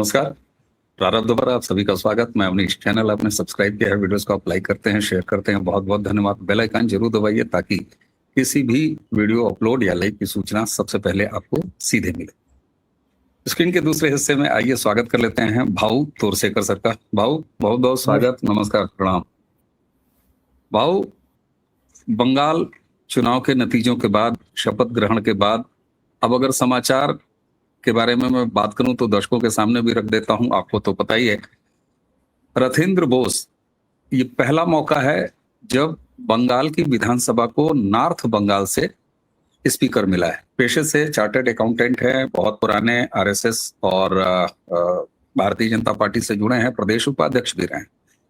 नमस्कार। प्रारब्ध पर आप सभी का स्वागत। मैं अवनीश। चैनल आपने सब्सक्राइब किया है, वीडियोस को आप लाइक करते हैं, शेयर करते हैं, बहुत बहुत धन्यवाद। बेल आइकन जरूर दबाइए ताकि किसी भी वीडियो अपलोड या लाइक की सूचना सबसे पहले आपको सीधे मिले। स्क्रीन के दूसरे हिस्से में आइए स्वागत कर लेते हैं भाऊ तोरसेकर सर का। भाऊ बहुत बहुत स्वागत, नमस्कार, प्रणाम। भाऊ, बंगाल चुनाव के नतीजों के बाद, शपथ ग्रहण के बाद, अब अगर समाचार के बारे में मैं बात करूं तो दर्शकों के सामने भी रख देता हूं, आपको तो पता ही है। रथिंद्र बोस, ये पहला मौका है जब बंगाल की विधानसभा को नॉर्थ बंगाल से स्पीकर मिला है। पेशे से चार्टर्ड अकाउंटेंट है, बहुत पुराने आरएसएस और भारतीय जनता पार्टी से जुड़े हैं, प्रदेश उपाध्यक्ष भी रहे हैं।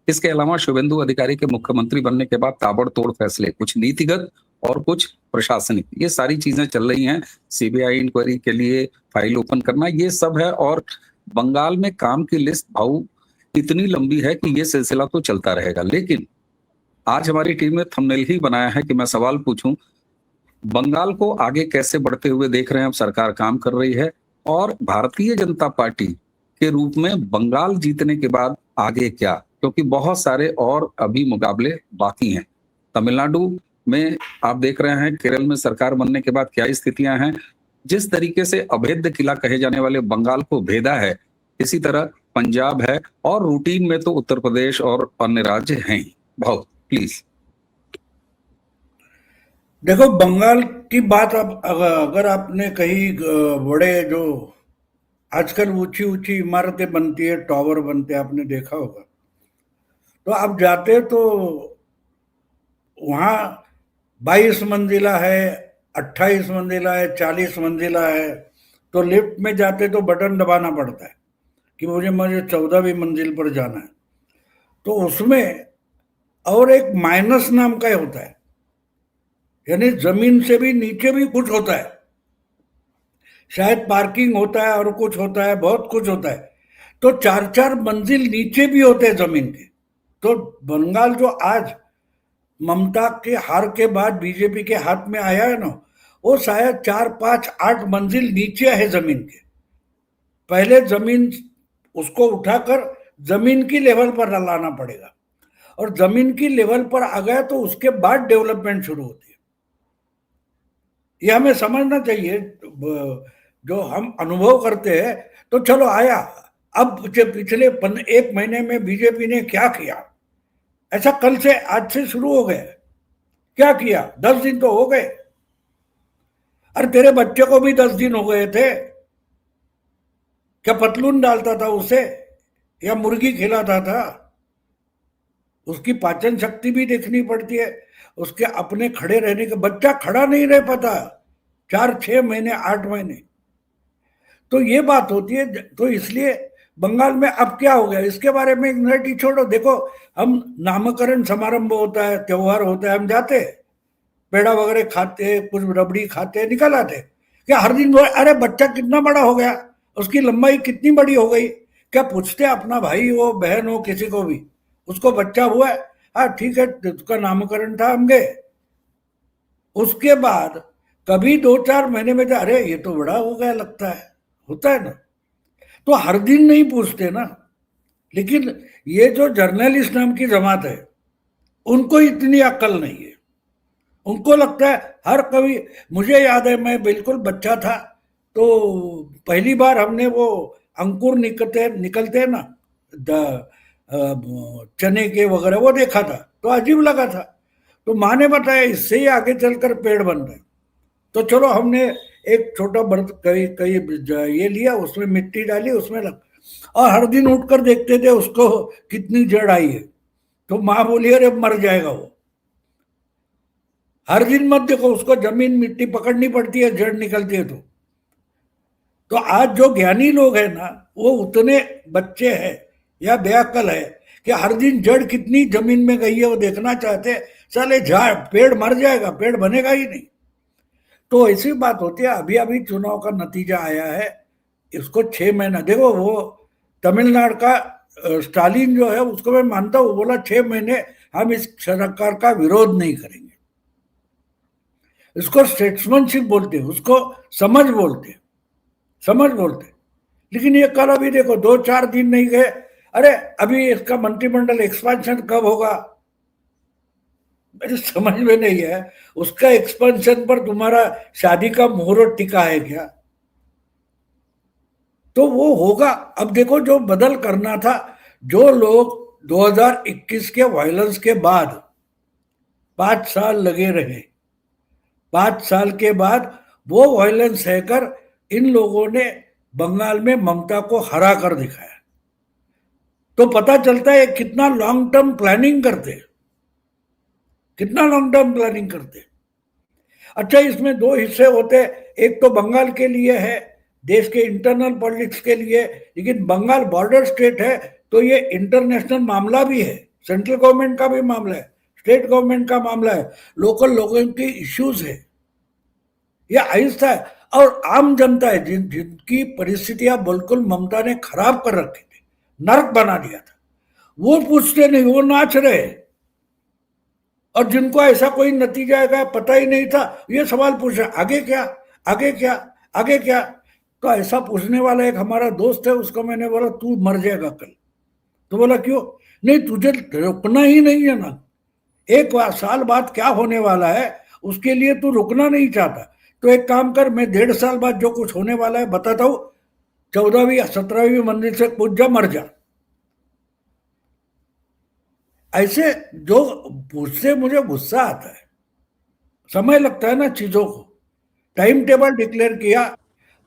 इसके अलावा शुभेंदु अधिकारी के मुख्यमंत्री बनने के बाद ताबड़तोड़ फैसले, कुछ नीतिगत और कुछ प्रशासनिक, ये सारी चीजें चल रही हैं। सीबीआई इंक्वायरी के लिए फाइल ओपन करना, ये सब है। और बंगाल में काम की लिस्ट भाऊ इतनी लंबी है कि ये सिलसिला तो चलता रहेगा। लेकिन आज हमारी टीम ने थंबनेल ही बनाया है कि मैं सवाल पूछूं, बंगाल को आगे कैसे बढ़ते हुए देख रहे हैं? अब सरकार काम कर रही है और भारतीय जनता पार्टी के रूप में बंगाल जीतने के बाद आगे क्या? क्योंकि बहुत सारे और अभी मुकाबले बाकी हैं। तमिलनाडु में आप देख रहे हैं, केरल में सरकार बनने के बाद क्या स्थितियां हैं। जिस तरीके से अभेद्य किला कहे जाने वाले बंगाल को भेदा है, इसी तरह पंजाब है और रूटीन में तो उत्तर प्रदेश और अन्य राज्य हैं ही। भाऊ प्लीज। देखो, बंगाल की बात अब अगर आपने कहीं बड़े जो आजकल ऊंची ऊंची इमारतें बनती है, टावर बनते हैं, आपने देखा होगा, तो आप जाते तो वहाँ 22 मंजिला है, 28 मंजिला है, 40 मंजिला है। तो लिफ्ट में जाते तो बटन दबाना पड़ता है कि मुझे 14वीं मंजिल पर जाना है। तो उसमें और एक माइनस नाम का होता है, यानी जमीन से भी नीचे भी कुछ होता है, शायद पार्किंग होता है और कुछ होता है, बहुत कुछ होता है। तो 4-4 मंजिल नीचे भी होते हैं जमीन के। तो बंगाल जो आज ममता के हार के बाद बीजेपी के हाथ में आया है ना, वो शायद 4-5-8 मंजिल नीचे है जमीन के। पहले जमीन उसको उठाकर जमीन की लेवल पर लाना पड़ेगा, और जमीन की लेवल पर आ गया तो उसके बाद डेवलपमेंट शुरू होती है। ये हमें समझना चाहिए। जो हम अनुभव करते हैं, तो चलो आया, अब पिछले 1 महीने में बीजेपी ने क्या किया, ऐसा कल से आज से शुरू हो गया। क्या किया? 10 दिन तो हो गए। अरे तेरे बच्चे को भी 10 दिन हो गए थे। क्या पतलून डालता था उसे या मुर्गी खिलाता था? उसकी पाचन शक्ति भी देखनी पड़ती है। उसके अपने खड़े रहने के, बच्चा खड़ा नहीं रह पाता 4-6 महीने 8 महीने। तो ये बात होती है। तो इसलिए बंगाल में अब क्या हो गया, इसके बारे में इग्नोरेटी छोड़ो। देखो, हम नामकरण समारंभ होता है, त्योहार होता है, हम जाते, पेड़ा वगैरह खाते, कुछ रबड़ी खाते, निकल आते। क्या हर दिन अरे बच्चा कितना बड़ा हो गया, उसकी लंबाई कितनी बड़ी हो गई, क्या पूछते? अपना भाई हो, बहन हो, किसी को भी, उसको बच्चा हुआ है, हाँ ठीक है, उसका नामकरण था, हम गए। उसके बाद कभी 2-4 महीने में अरे ये तो बड़ा हो गया लगता है, होता है ना। तो हर दिन नहीं पूछते ना। लेकिन ये जो जर्नलिस्ट नाम की जमात है, उनको इतनी अक्ल नहीं है। उनको लगता है हर कभी, मुझे याद है मैं बिल्कुल बच्चा था तो पहली बार हमने वो अंकुर निकलते ना चने के वगैरह, वो देखा था तो अजीब लगा था। तो माँ ने बताया इससे ही आगे चलकर पेड़ बन रहे। तो चलो हमने एक छोटा बर्त कई ये लिया, उसमें मिट्टी डाली, उसमें लग, और हर दिन उठकर देखते थे उसको कितनी जड़ आई है। तो माँ बोली अरे मर जाएगा वो। हर दिन मत देखो उसको, जमीन मिट्टी पकड़नी पड़ती है, जड़ निकलती है। तो आज जो ज्ञानी लोग हैं ना, वो उतने बच्चे हैं या बेअक्ल है कि हर दिन जड़ कितनी जमीन में गई है वो देखना चाहते हैं। चले झाड़, पेड़ मर जाएगा, पेड़ बनेगा ही नहीं। तो ऐसी बात होती है। अभी अभी चुनाव का नतीजा आया है, इसको 6 महीना देखो। वो तमिलनाडु का स्टालिन जो है, उसको मैं मानता हूँ, बोला 6 महीने हम इस सरकार का विरोध नहीं करेंगे। इसको स्टेट्समैनशिप बोलते हैं, उसको समझ बोलते हैं, समझ बोलते हैं। लेकिन ये कल अभी देखो 2-4 दिन नहीं गए, अरे अभी इसका मंत्रिमंडल एक्सपेंशन कब होगा, मेरे समझ में नहीं है। उसका एक्सपेंशन पर तुम्हारा शादी का मुहूर्त टिका है क्या? तो वो होगा। अब देखो जो बदल करना था, जो लोग 2021 के वायलेंस के बाद 5 साल लगे रहे, 5 साल के बाद वो वायलेंस सहकर इन लोगों ने बंगाल में ममता को हरा कर दिखाया। तो पता चलता है कितना लॉन्ग टर्म प्लानिंग करते, कितना लॉन्ग टर्म प्लानिंग करते। अच्छा, इसमें 2 हिस्से होते, एक तो बंगाल के लिए है, देश के इंटरनल पॉलिटिक्स के लिए, लेकिन बंगाल बॉर्डर स्टेट है तो ये इंटरनेशनल मामला भी है, सेंट्रल गवर्नमेंट का भी मामला है, स्टेट गवर्नमेंट का मामला है, लोकल लोगों की इश्यूज है। ये आहिस्ता है। और आम जनता है जिनकी परिस्थितियां बिल्कुल ममता ने खराब कर रखी थी, नर्क बना दिया था, वो पूछते नहीं, वो नाच रहे। और जिनको ऐसा कोई नतीजा का पता ही नहीं था, ये सवाल पूछ रहे आगे क्या, आगे क्या, आगे क्या। तो ऐसा पूछने वाला एक हमारा दोस्त है, उसको मैंने बोला तू मर जाएगा कल। तो बोला क्यों? नहीं तुझे रुकना ही नहीं है ना, 1 साल बाद क्या होने वाला है उसके लिए तू रुकना नहीं चाहता। तो एक काम कर, मैं 1.5 साल बाद जो कुछ होने वाला है बताता हूं, 14वीं या 17वीं मंजिल से कूद जा, मर जा। ऐसे जो पूछते मुझे गुस्सा आता है। समय लगता है ना चीजों को। टाइम टेबल डिक्लेयर किया,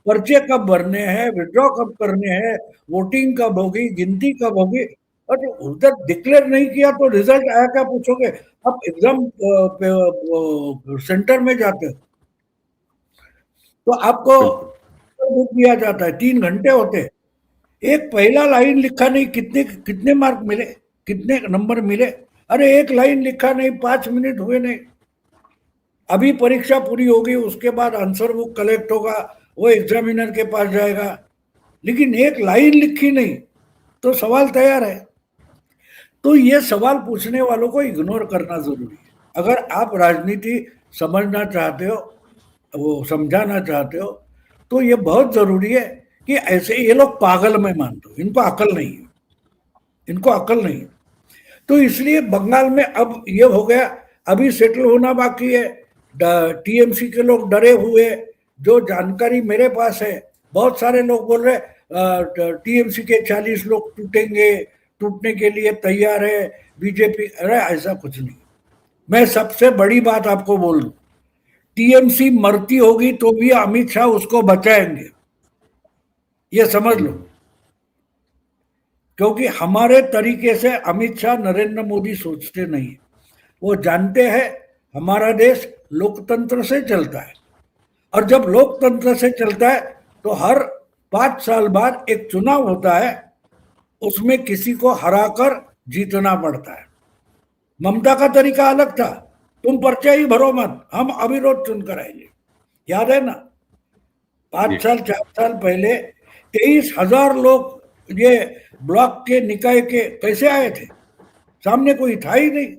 पर्चे कब भरने हैं, विड्रॉ कब करने हैं, वोटिंग कब होगी, गिनती कब होगी, और उधर डिक्लेयर नहीं किया तो रिजल्ट आया क्या पूछोगे। अब एग्जाम सेंटर में जाते हो तो आपको बुक दिया जाता है, 3 घंटे होते हैं, एक पहला लाइन लिखा नहीं, कितने कितने मार्क मिले, कितने नंबर मिले, अरे एक लाइन लिखा नहीं, 5 मिनट हुए नहीं। अभी परीक्षा पूरी होगी, उसके बाद आंसर बुक कलेक्ट होगा, वो एग्जामिनर के पास जाएगा, लेकिन एक लाइन लिखी नहीं तो सवाल तैयार है। तो ये सवाल पूछने वालों को इग्नोर करना जरूरी है। अगर आप राजनीति समझना चाहते हो, वो समझाना चाहते हो, तो ये बहुत जरूरी है कि ऐसे ये लोग पागल में मानते हो, इनको अकल नहीं है, इनको अकल नहीं है। तो इसलिए बंगाल में अब ये हो गया, अभी सेटल होना बाकी है। टीएमसी के लोग डरे हुए, जो जानकारी मेरे पास है, बहुत सारे लोग बोल रहे टीएमसी के 40 लोग टूटेंगे, टूटने के लिए तैयार है बीजेपी। अरे ऐसा कुछ नहीं। मैं सबसे बड़ी बात आपको बोल दूं, टीएमसी मरती होगी तो भी अमित शाह उसको बचाएंगे, ये समझ लो। क्योंकि हमारे तरीके से अमित शाह नरेंद्र मोदी सोचते नहीं है। वो जानते हैं हमारा देश लोकतंत्र से चलता है, और जब लोकतंत्र से चलता है तो हर 5 साल बाद एक चुनाव होता है, उसमें किसी को हराकर जीतना पड़ता है। ममता का तरीका अलग था, तुम पर्चा ही भरो मत, हम अविरोध चुनकर आएंगे। याद है ना, 5 साल 4 साल पहले 23,000 लोग ये ब्लॉक के निकाय के कैसे आए थे, सामने कोई था ही नहीं।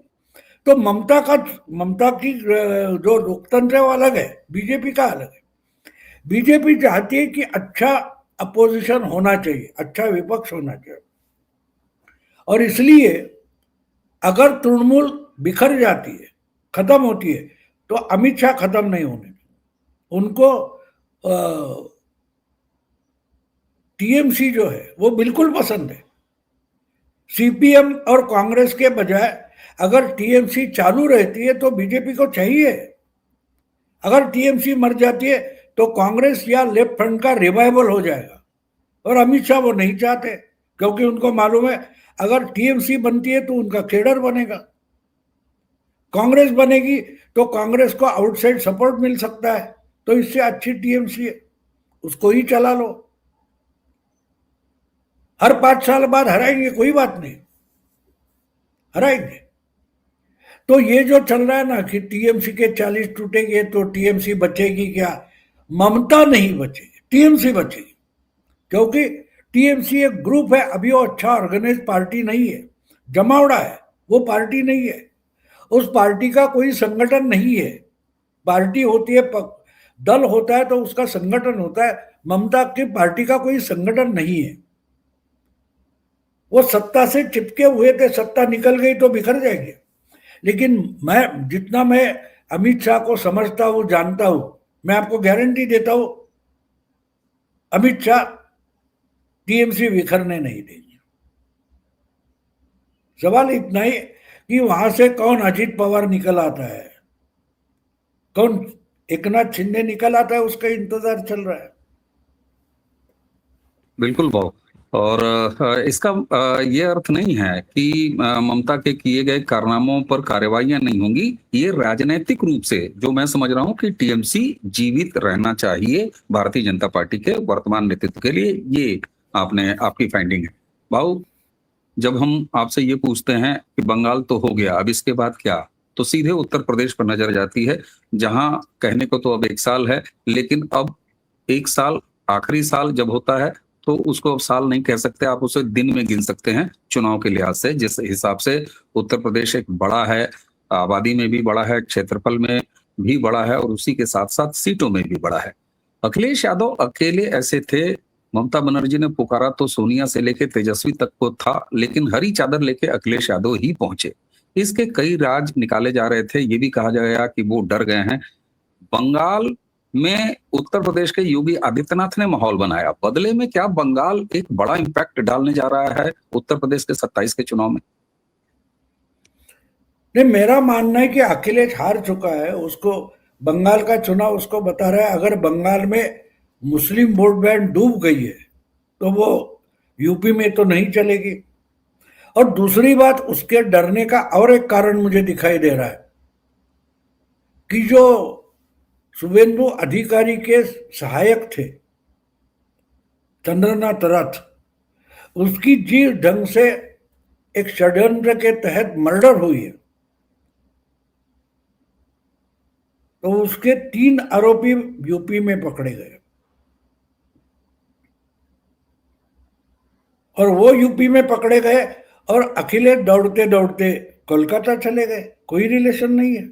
तो ममता की जो लोकतंत्र वो अलग है, बीजेपी का अलग है। बीजेपी चाहती है कि अच्छा अपोजिशन होना चाहिए, अच्छा विपक्ष होना चाहिए, और इसलिए अगर तृणमूल बिखर जाती है, खत्म होती है, तो अमित शाह खत्म नहीं होने। उनको टीएमसी जो है वो बिल्कुल पसंद है। सीपीएम और कांग्रेस के बजाय अगर टीएमसी चालू रहती है तो बीजेपी को चाहिए। अगर टीएमसी मर जाती है तो कांग्रेस या लेफ्ट फ्रंट का रिवाइवल हो जाएगा, और अमित शाह वो नहीं चाहते, क्योंकि उनको मालूम है अगर टीएमसी बनती है तो उनका केडर बनेगा, कांग्रेस बनेगी तो कांग्रेस को आउटसाइड सपोर्ट मिल सकता है, तो इससे अच्छी टीएमसी है, उसको ही चला लो। हर 5 साल बाद हराएंगे, कोई बात नहीं, हराएंगे। तो ये जो चल रहा है ना कि टीएमसी के 40 टूटेंगे तो टीएमसी बचेगी, क्या? ममता नहीं बचेगी, टीएमसी बचेगी। क्योंकि टीएमसी एक ग्रुप है, अभी वो अच्छा ऑर्गेनाइज पार्टी नहीं है, जमावड़ा है, वो पार्टी नहीं है, उस पार्टी का कोई संगठन नहीं है। पार्टी होती है, दल होता है तो उसका संगठन होता है, ममता की पार्टी का कोई संगठन नहीं है। वो सत्ता से चिपके हुए थे, सत्ता निकल गई तो बिखर जाएगी। लेकिन मैं अमित शाह को समझता हूं, जानता हूं, मैं आपको गारंटी देता हूं अमित शाह टीएमसी बिखरने नहीं देंगे। सवाल इतना ही कि वहां से कौन अजीत पवार निकल आता है, कौन एकनाथ शिंदे निकल आता है, उसका इंतजार चल रहा है। बिल्कुल भाव। और इसका ये अर्थ नहीं है कि ममता के किए गए कारनामों पर कार्रवाइयां नहीं होंगी। ये राजनीतिक रूप से जो मैं समझ रहा हूं कि टीएमसी जीवित रहना चाहिए भारतीय जनता पार्टी के वर्तमान नेतृत्व के लिए, ये आपकी फाइंडिंग है भाव। जब हम आपसे ये पूछते हैं कि बंगाल तो हो गया, अब इसके बाद क्या, तो सीधे उत्तर प्रदेश पर नजर जाती है, जहां कहने को तो अब 1 साल है, लेकिन अब 1 साल आखिरी साल जब होता है तो उसको अब साल नहीं कह सकते, आप उसे दिन में गिन सकते हैं चुनाव के लिहाज से। जिस हिसाब से उत्तर प्रदेश एक बड़ा है, आबादी में भी बड़ा है, क्षेत्रफल में भी बड़ा है, और उसी के साथ साथ सीटों में भी बड़ा है। अखिलेश यादव अकेले ऐसे थे, ममता बनर्जी ने पुकारा तो सोनिया से लेके तेजस्वी तक को था, लेकिन हरी चादर लेके अखिलेश यादव ही पहुंचे। इसके कई राज निकाले जा रहे थे, ये भी कहा गया कि वो डर गए हैं। बंगाल में उत्तर प्रदेश के योगी आदित्यनाथ ने माहौल बनाया, बदले में क्या बंगाल एक बड़ा इंपैक्ट डालने जा रहा है उत्तर प्रदेश के 27 के चुनाव में? नहीं, मेरा मानना है कि अखिलेश हार चुका है, उसको बंगाल का चुनाव उसको बता रहा है। अगर बंगाल में मुस्लिम वोट बैंक डूब गई है तो वो यूपी में तो नहीं चलेगी। और दूसरी बात, उसके डरने का और एक कारण मुझे दिखाई दे रहा है कि जो शुभेंदु अधिकारी के सहायक थे चंद्रनाथ रथ, उसकी जिस ढंग से एक षड्यंत्र के तहत मर्डर हुई है, तो उसके 3 आरोपी यूपी में पकड़े गए और वो यूपी में पकड़े गए और अखिलेश दौड़ते दौड़ते कोलकाता चले गए। कोई रिलेशन नहीं है,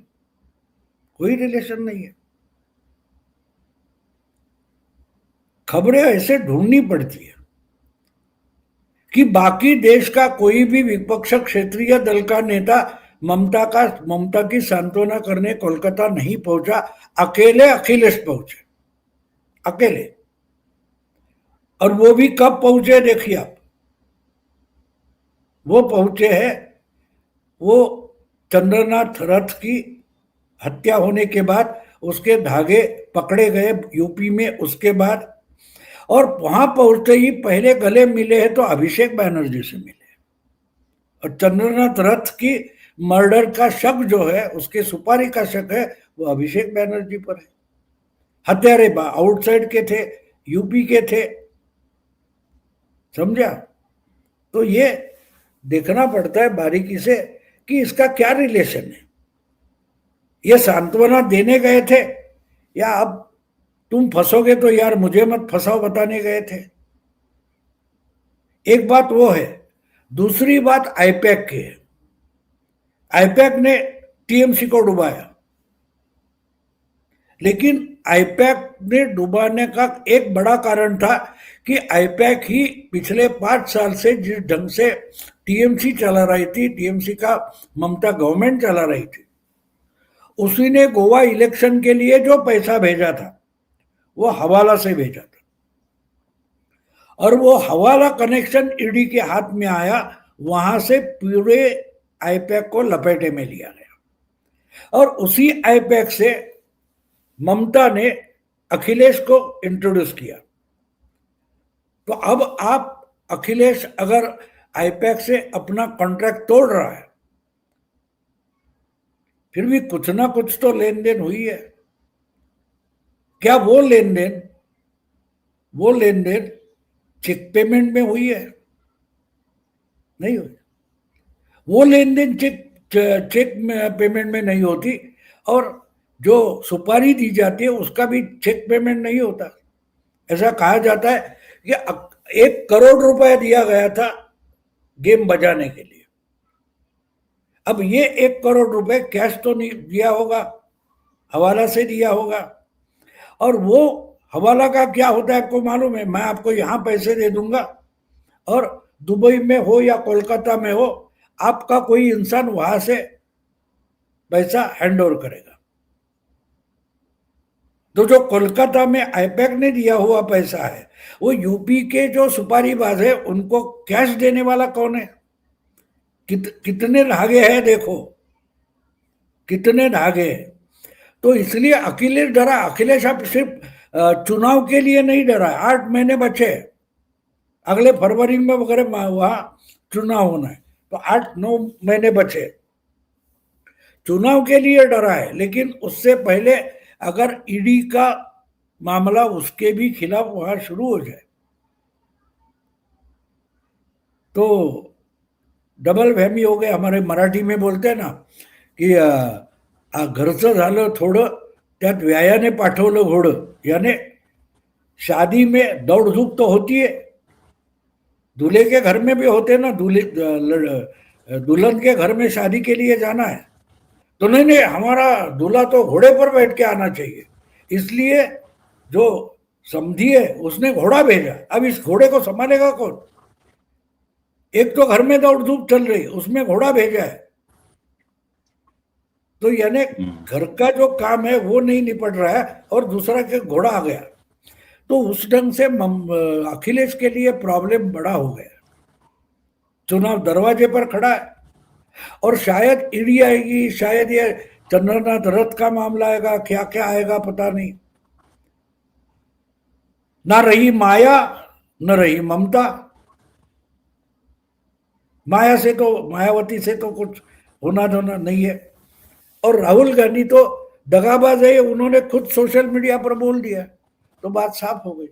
कोई रिलेशन नहीं है। खबरें ऐसे ढूंढनी पड़ती है कि बाकी देश का कोई भी विपक्ष क्षेत्रीय दल का नेता ममता की सांत्वना करने कोलकाता नहीं पहुंचा, अकेले अखिलेश पहुंचे, अकेले। और वो भी कब पहुंचे देखिए आप, वो पहुंचे हैं वो चंद्रनाथ रथ की हत्या होने के बाद, उसके धागे पकड़े गए यूपी में उसके बाद। और वहां पहुंचते ही पहले गले मिले हैं तो अभिषेक बैनर्जी से मिले, और चंद्रनाथ रथ की मर्डर का शक जो है, उसके सुपारी का शक है, वो अभिषेक बैनर्जी पर है। हत्यारे आउटसाइड के थे, यूपी के थे, समझा? तो ये देखना पड़ता है बारीकी से कि इसका क्या रिलेशन है। ये सांत्वना देने गए थे या अब तुम फंसोगे तो यार मुझे मत फंसाओ बताने गए थे? एक बात वो है। दूसरी बात आईपैक की है। आईपैक ने टीएमसी को डुबाया, लेकिन आईपैक ने डुबाने का एक बड़ा कारण था कि आईपैक ही पिछले 5 साल से जिस ढंग से टीएमसी चला रही थी, टीएमसी का ममता गवर्नमेंट चला रही थी, उसी ने गोवा इलेक्शन के लिए जो पैसा भेजा था वो हवाला से भेजा था, और वो हवाला कनेक्शन ईडी के हाथ में आया, वहां से पूरे आईपैक को लपेटे में लिया गया। और उसी आईपैक से ममता ने अखिलेश को इंट्रोड्यूस किया। तो अब आप अखिलेश अगर आईपैक से अपना कॉन्ट्रैक्ट तोड़ रहा है, फिर भी कुछ ना कुछ तो लेन देन हुई है। क्या वो लेन देन चेक पेमेंट में हुई है? नहीं हुई। वो लेन देन चेक पेमेंट में नहीं होती, और जो सुपारी दी जाती है उसका भी चेक पेमेंट नहीं होता। ऐसा कहा जाता है कि 1 करोड़ रुपए दिया गया था गेम बजाने के लिए। अब ये 1 करोड़ रुपए कैश तो नहीं दिया होगा, हवाला से दिया होगा, और वो हवाला का क्या होता है आपको मालूम है? मैं आपको यहां पैसे दे दूंगा और दुबई में हो या कोलकाता में हो, आपका कोई इंसान वहां से पैसा हैंड ओवर करेगा। तो जो कोलकाता में आईपैक ने दिया हुआ पैसा है, वो यूपी के जो सुपारीबाज है उनको कैश देने वाला कौन है? कितने धागे हैं देखो, कितने धागे हैं। तो इसलिए अखिलेश डरा। अखिलेश अब सिर्फ चुनाव के लिए नहीं डरा है। 8 महीने बचे, अगले फरवरी में वगैरह वहां चुनाव होना है, तो 8-9 महीने बचे। चुनाव के लिए डरा है, लेकिन उससे पहले अगर ईडी का मामला उसके भी खिलाफ वहां शुरू हो जाए तो डबल वहमी हो गए। हमारे मराठी में बोलते हैं ना की घरचं झालं थोडं, त्यात व्यायाने पाठवलं घोडं। यानी शादी में दौड़ धूप तो होती है, दूल्हे के घर में भी होते ना, दुल्हन के घर में शादी के लिए जाना है तो नहीं नहीं, हमारा दूल्हा तो घोड़े पर बैठ के आना चाहिए। इसलिए जो समझी है उसने घोड़ा भेजा। अब इस घोड़े को संभालेगा कौन? एक तो घर में दौड़ धूप चल रही, उसमें घोड़ा भेजा है। तो यानी घर का जो काम है वो नहीं निपट रहा है और दूसरा के घोड़ा आ गया। तो उस ढंग से अखिलेश के लिए प्रॉब्लम बड़ा हो गया। चुनाव दरवाजे पर खड़ा है और शायद ईडी आएगी, शायद ये चंद्रनाथ रथ का मामला आएगा, क्या क्या आएगा पता नहीं। ना रही माया, न रही ममता। माया से तो, मायावती से तो कुछ होना धोना नहीं है। और राहुल गांधी तो दगाबाज है, उन्होंने खुद सोशल मीडिया पर बोल दिया, तो बात साफ हो गई।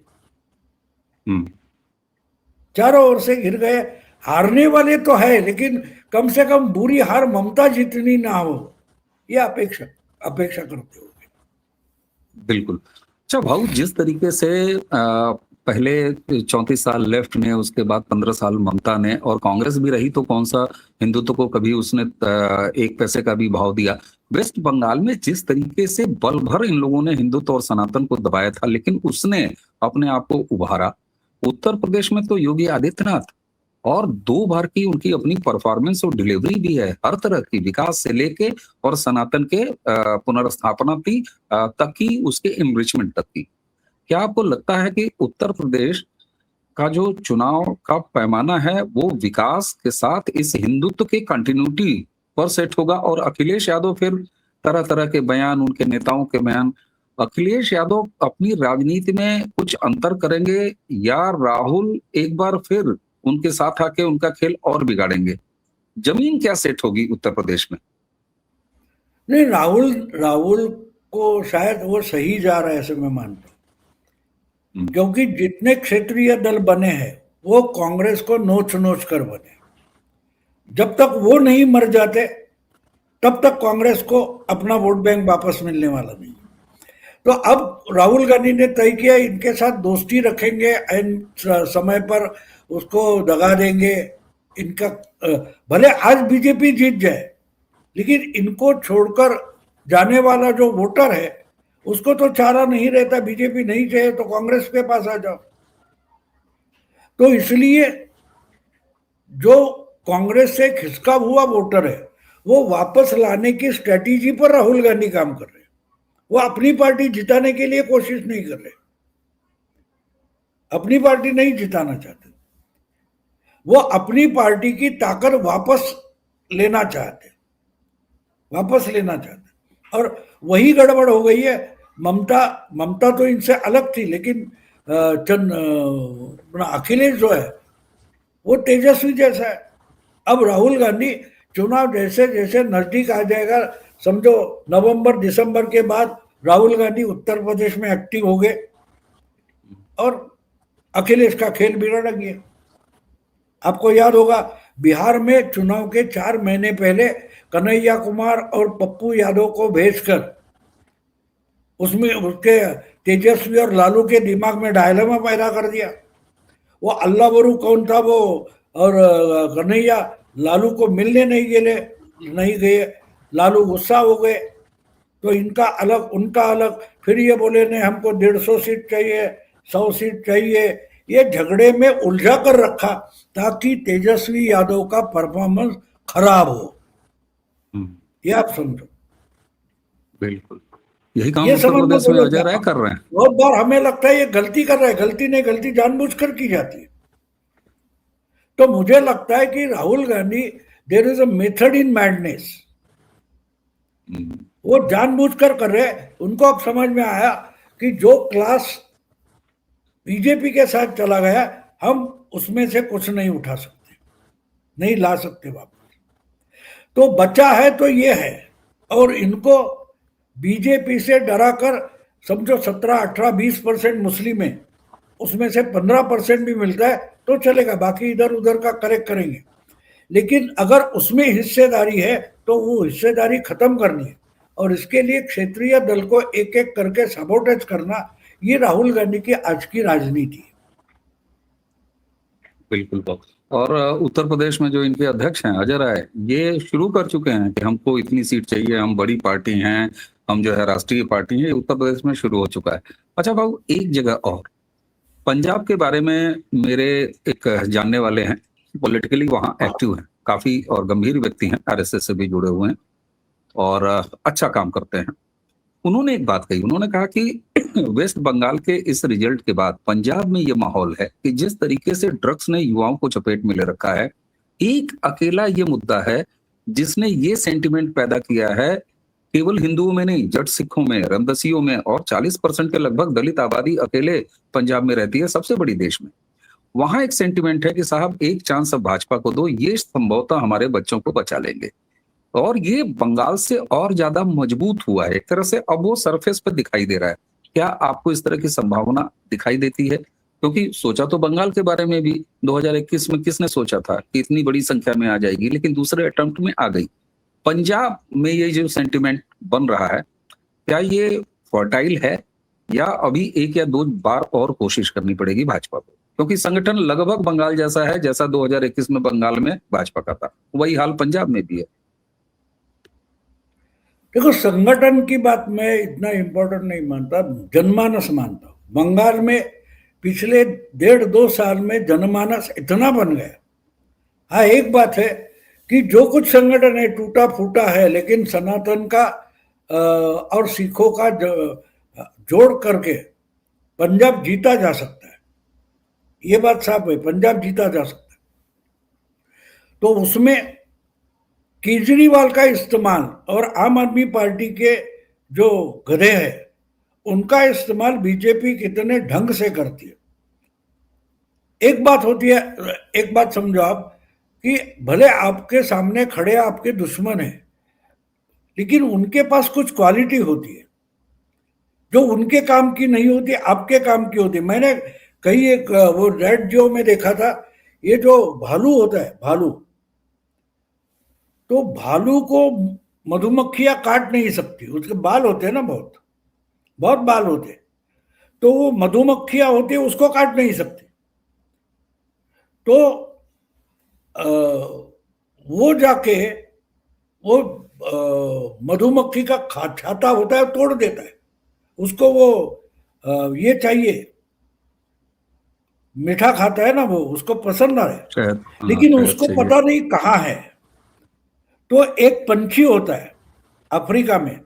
चारों ओर से घिर गए। हारने वाले तो है, लेकिन कम से कम बुरी हार ममता जितनी ना हो, ये अपेक्षा करते हो। बिल्कुल। अच्छा भाऊ, जिस तरीके से पहले 34 साल लेफ्ट ने, उसके बाद 15 साल ममता ने, और कांग्रेस भी रही तो कौन सा हिंदुत्व को कभी उसने एक पैसे का भी भाव दिया। वेस्ट बंगाल में जिस तरीके से बल भर इन लोगों ने हिंदुत्व और सनातन को दबाया था, लेकिन उसने अपने आप को उभारा। उत्तर प्रदेश में तो योगी आदित्यनाथ, और 2 बार की उनकी अपनी परफॉर्मेंस और डिलीवरी भी है, हर तरह की, विकास से लेके और सनातन के पुनर्स्थापना तक की, उसके इनरिचमेंट तक की। क्या आपको लगता है कि उत्तर प्रदेश का जो चुनाव का पैमाना है वो विकास के साथ इस हिंदुत्व के कंटिन्यूटी पर सेट होगा? और अखिलेश यादव फिर तरह तरह के बयान, उनके नेताओं के बयान, अखिलेश यादव अपनी राजनीति में कुछ अंतर करेंगे या राहुल एक बार फिर उनके साथ आके उनका खेल और बिगाड़ेंगे? जमीन क्या सेट होगी उत्तर प्रदेश में? नहीं, राहुल को शायद वो सही जा रहा है, ऐसे मैं मानता हूं। क्योंकि जितने क्षेत्रीय दल बने हैं वो कांग्रेस को नोच नोच कर बने। जब तक वो नहीं मर जाते तब तक कांग्रेस को अपना वोट बैंक वापस मिलने वाला नहीं। तो अब राहुल गांधी ने तय किया इनके साथ दोस्ती रखेंगे, इन समय पर उसको दगा देंगे। इनका भले आज बीजेपी जीत जाए, लेकिन इनको छोड़कर जाने वाला जो वोटर है उसको तो चारा नहीं रहता। बीजेपी नहीं चाहिए तो कांग्रेस के पास आ जाओ। तो इसलिए जो कांग्रेस से खिसका हुआ वोटर है वो वापस लाने की स्ट्रेटेजी पर राहुल गांधी काम कर रहे हैं। वो अपनी पार्टी जिताने के लिए कोशिश नहीं कर रहे, अपनी पार्टी नहीं जिताना चाहते, वो अपनी पार्टी की ताकत वापस लेना चाहते। और वही गड़बड़ हो गई है। ममता तो इनसे अलग थी, लेकिन अखिलेश जो है वो तेजस्वी जैसा है। अब राहुल गांधी चुनाव जैसे जैसे नजदीक आ जाएगा, समझो नवंबर दिसंबर के बाद राहुल गांधी उत्तर प्रदेश में एक्टिव हो गए और अखिलेश का खेल बिगड़ गया। आपको याद होगा बिहार में चुनाव के 4 महीने पहले कन्हैया कुमार और पप्पू यादव को भेजकर उसमें उसके तेजस्वी और लालू के दिमाग में डायलेमा पैदा कर दिया। वो अल्लाह बरू कौन था वो, और कन्हैया लालू को मिलने नहीं गए। लालू गुस्सा हो गए तो इनका अलग उनका अलग, फिर ये बोले नहीं हमको 150 सीट चाहिए, 100 सीट चाहिए। ये झगड़े में उलझा कर रखा ताकि तेजस्वी यादव का परफॉर्मेंस खराब हो। ये आप समझो, बिल्कुल यही काम ये उत्तर समझना प्रदेश में जरूरत अजय है। राय कर रहे हैं। बहुत बार हमें लगता है ये गलती कर रहा है, गलती नहीं, गलती जानबूझकर की जाती है। तो मुझे लगता है कि Rahul Gandhi, there is a method in madness, वो जानबूझकर कर रहे हैं। उनको अब समझ में आया कि जो क्लास बीजेपी के साथ चला गया, हम उसमें से कुछ नहीं उठा सकते, नहीं ला सकते वापस। तो बचा है तो ये है, और इनको बीजेपी से डरा कर समझो 17, 18, 20% मुस्लिम है, उसमें से 15% भी मिलता है तो चलेगा, बाकी इधर उधर का करेक्ट करेंगे। लेकिन अगर उसमें हिस्सेदारी है तो वो हिस्सेदारी खत्म करनी है, और इसके लिए क्षेत्रीय दल को एक एक करके सबोटेज करना, ये राहुल गांधी की आज की राजनीति है। बिल्कुल बहुत। और उत्तर प्रदेश में जो इनके अध्यक्ष हैं अजय राय, ये शुरू कर चुके हैं कि हमको इतनी सीट चाहिए, हम बड़ी पार्टी हैं, हम जो है राष्ट्रीय पार्टी है, उत्तर प्रदेश में शुरू हो चुका है। अच्छा बाबू, एक जगह और पंजाब के बारे में मेरे एक जानने वाले हैं, पॉलिटिकली वहाँ एक्टिव हैं, काफी और गंभीर व्यक्ति हैं, आरएसएस से भी जुड़े हुए हैं और अच्छा काम करते हैं। उन्होंने एक बात कही, उन्होंने कहा कि वेस्ट बंगाल के इस रिजल्ट के बाद पंजाब में ये माहौल है कि जिस तरीके से ड्रग्स ने युवाओं को चपेट में ले रखा है, एक अकेला ये मुद्दा है जिसने ये सेंटिमेंट पैदा किया है, केवल हिंदुओं में नहीं, जट सिखों में, रमदसियों में, और 40% के लगभग दलित आबादी अकेले पंजाब में रहती है, सबसे बड़ी देश में। वहां एक सेंटिमेंट है कि साहब एक चांस अब भाजपा को दो, ये संभवतः हमारे बच्चों को बचा लेंगे। और ये बंगाल से और ज्यादा मजबूत हुआ है एक तरह से, अब वो सरफेस पर दिखाई दे रहा है। क्या आपको इस तरह की संभावना दिखाई देती है? क्योंकि सोचा तो बंगाल के बारे में भी 2021 में किसने सोचा था कि इतनी बड़ी संख्या में आ जाएगी, लेकिन दूसरे अटेम्प्ट में आ गई। पंजाब में ये जो सेंटिमेंट बन रहा है, क्या ये फर्टाइल है या अभी एक या दो बार और कोशिश करनी पड़ेगी भाजपा को? क्योंकि संगठन लगभग बंगाल जैसा है जैसा 2021 में बंगाल में भाजपा का था, वही हाल पंजाब में भी है। देखो, संगठन की बात मैं इतना इम्पोर्टेंट नहीं मानता, जनमानस मानता हूं। बंगाल में पिछले 1.5-2 साल में जनमानस इतना बन गया। हाँ, एक बात है कि जो कुछ संगठन है टूटा फूटा है, लेकिन सनातन का और सिखों का जोड़ करके पंजाब जीता जा सकता है, ये बात साफ है, पंजाब जीता जा सकता है। तो उसमें केजरीवाल का इस्तेमाल और आम आदमी पार्टी के जो गधे हैं उनका इस्तेमाल बीजेपी कितने ढंग से करती है। एक बात होती है, एक बात समझो आप, कि भले आपके सामने खड़े आपके दुश्मन हैं, लेकिन उनके पास कुछ क्वालिटी होती है जो उनके काम की नहीं होती, आपके काम की होती है। मैंने कई एक वो रेड जो में देखा था, ये जो भालू होता है, भालू, तो भालू को मधुमक्खियां काट नहीं सकती, उसके बाल होते हैं ना, बहुत बहुत बाल होते हैं, तो वो मधुमक्खियां होती है उसको काट नहीं सकती। तो वो जाके वो मधुमक्खी का छाता होता है तोड़ देता है, उसको वो ये चाहिए, मीठा खाता है ना वो, उसको पसंद आ है, लेकिन उसको पता नहीं कहाँ है। तो एक पंछी होता है अफ्रीका में,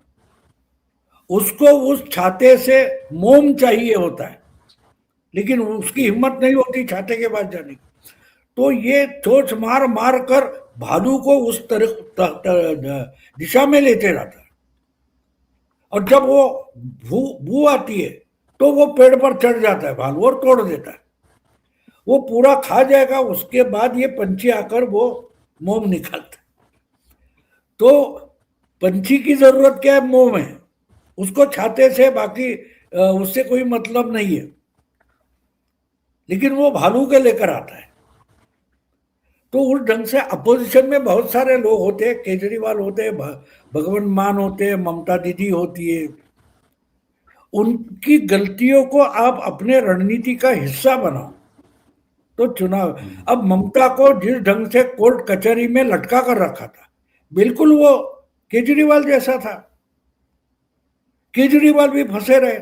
उसको उस छाते से मोम चाहिए होता है, लेकिन उसकी हिम्मत नहीं होती छाते के पास जाने की। तो ये चोंच मार मार कर भालू को उस तरह दिशा में लेते रहता है, और जब वो बू आती है तो वो पेड़ पर चढ़ जाता है भालू और तोड़ देता है, वो पूरा खा जाएगा। उसके बाद ये पंछी आकर वो मोम निकालता है। तो पंछी की जरूरत क्या है? मोम है, उसको छाते से, बाकी उससे कोई मतलब नहीं है, लेकिन वो भालू के लेकर आता है। तो उस ढंग से अपोजिशन में बहुत सारे लोग होते हैं, केजरीवाल होते हैं, भगवंत मान होते हैं, ममता दीदी होती है। उनकी गलतियों को आप अपने रणनीति का हिस्सा बनाओ तो चुनाव। अब ममता को जिस ढंग से कोर्ट कचहरी में लटका कर रखा था, बिल्कुल वो केजरीवाल जैसा था। केजरीवाल भी फंसे रहे,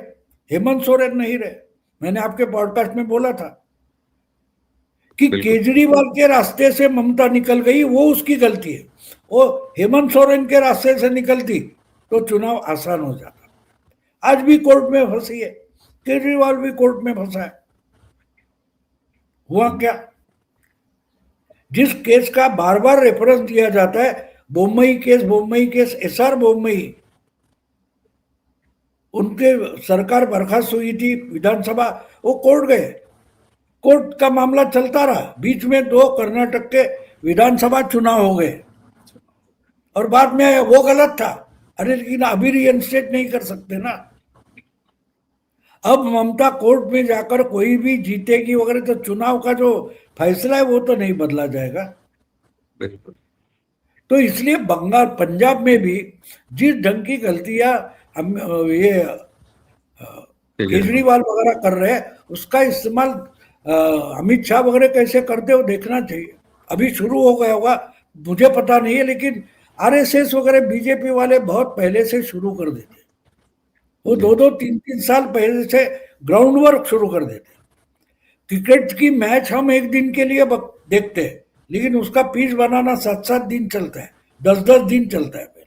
हेमंत सोरेन नहीं रहे। मैंने आपके पॉडकास्ट में बोला था कि केजरीवाल के रास्ते से ममता निकल गई, वो उसकी गलती है। वो हेमंत सोरेन के रास्ते से निकलती तो चुनाव आसान हो जाता। आज भी कोर्ट में फंसी है, केजरीवाल भी कोर्ट में फंसा है। हुआ क्या? जिस केस का बार बार रेफरेंस दिया जाता है, बोम्मई केस, एसआर बोम्मई, उनके सरकार बर्खास्त हुई थी, विधानसभा, वो कोर्ट गए, कोर्ट का मामला चलता रहा, बीच में 2 कर्नाटक के विधानसभा चुनाव हो गए और बाद में वो गलत था। अरे लेकिन अभी रीइंस्टेट नहीं कर सकते ना। अब ममता कोर्ट में जाकर कोई भी जीतेगी वगैरह, तो चुनाव का जो फैसला है वो तो नहीं बदला जाएगा। बिल्कुल। तो इसलिए बंगाल, पंजाब में भी जिस ढंग की गलतियां हम ये केजरीवाल वगैरह कर रहे हैं, उसका इस्तेमाल अमित शाह वगैरह कैसे करते हो देखना चाहिए। अभी शुरू हो गया होगा, मुझे पता नहीं है, लेकिन आरएसएस वगैरह बीजेपी वाले बहुत पहले से शुरू कर देते, वो 2-2, 3-3 साल पहले से ग्राउंड वर्क शुरू कर देते। क्रिकेट की मैच हम एक दिन के लिए देखते हैं, लेकिन उसका पिच बनाना 7-7 दिन चलता है, 10-10 दिन चलता है पहले।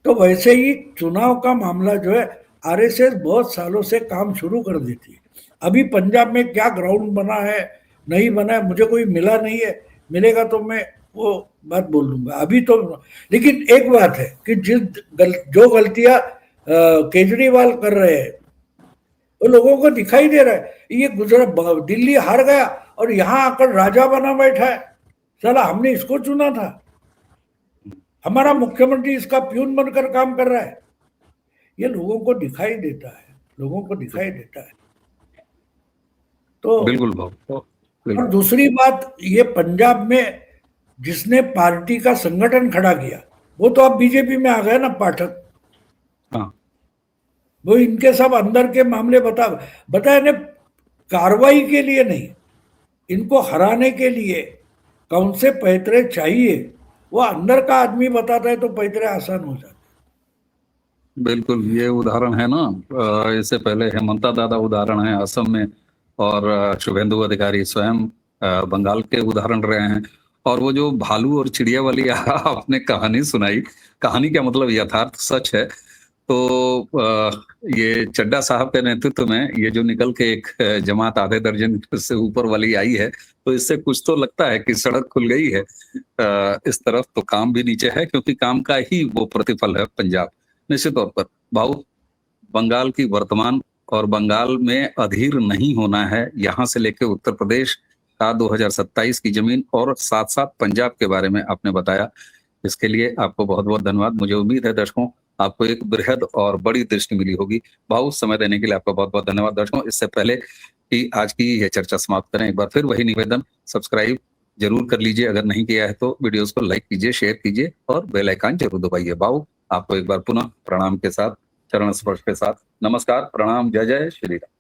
तो वैसे ही चुनाव का मामला जो है, आरएसएस बहुत सालों से काम शुरू कर देती है। अभी पंजाब में क्या ग्राउंड बना है, नहीं बना है, मुझे कोई मिला नहीं है, मिलेगा तो मैं वो बात बोल लूंगा अभी तो। लेकिन एक बात है कि जो गलतियां केजरीवाल कर रहे हैं, वो लोगों को दिखाई दे रहा है। ये गुजरात, दिल्ली हार गया और यहां आकर राजा बना बैठा है। चला, हमने इसको चुना था, हमारा मुख्यमंत्री इसका प्यून बनकर काम कर रहा है। ये लोगों को दिखाई देता है, लोगों को दिखाई देता है। तो बिल्कुल भाव। और दूसरी बात, ये पंजाब में जिसने पार्टी का संगठन खड़ा किया, वो तो अब बीजेपी में आ गया ना, पाठक। हाँ। वो इनके सब अंदर के मामले बताए ने, कार्रवाई के लिए नहीं, इनको हराने के लिए कौन से पैतरे चाहिए, वो अंदर का आदमी बताता है तो पैतरे आसान हो जाते। बिल्कुल, ये उदाहरण है ना, इससे पहले हेमंता दादा उदाहरण है असम में, और शुभेंदु अधिकारी स्वयं बंगाल के उदाहरण रहे हैं। और वो जो भालू और चिड़िया वाली आपने कहानी सुनाई, कहानी का मतलब यथार्थ सच है। तो ये चड्डा साहब के नेतृत्व में ये जो निकल के एक जमात आधे दर्जन से ऊपर वाली आई है, तो इससे कुछ तो लगता है कि सड़क खुल गई है इस तरफ। तो काम भी नीचे है, क्योंकि काम का ही वो प्रतिफल है पंजाब। निश्चित तौर पर भाऊ, बंगाल की वर्तमान और बंगाल में अधीर नहीं होना है, यहाँ से लेकर उत्तर प्रदेश का 2027 की जमीन और साथ साथ पंजाब के बारे में आपने बताया। इसके लिए आपको बहुत बहुत धन्यवाद। मुझे उम्मीद है दर्शकों आपको एक बृहद और बड़ी दृष्टि मिली होगी। भाऊ, समय देने के लिए आपका बहुत बहुत धन्यवाद। दर्शकों, इससे पहले कि आज की यह चर्चा समाप्त करें, एक बार फिर वही निवेदन, सब्सक्राइब जरूर कर लीजिए अगर नहीं किया है तो, वीडियोस को लाइक कीजिए, शेयर कीजिए और बेल आइकन जरूर दबाइए। भाऊ, आपको एक बार पुनः प्रणाम के साथ, चरण स्पर्श के साथ नमस्कार, प्रणाम, जय जय श्री राम।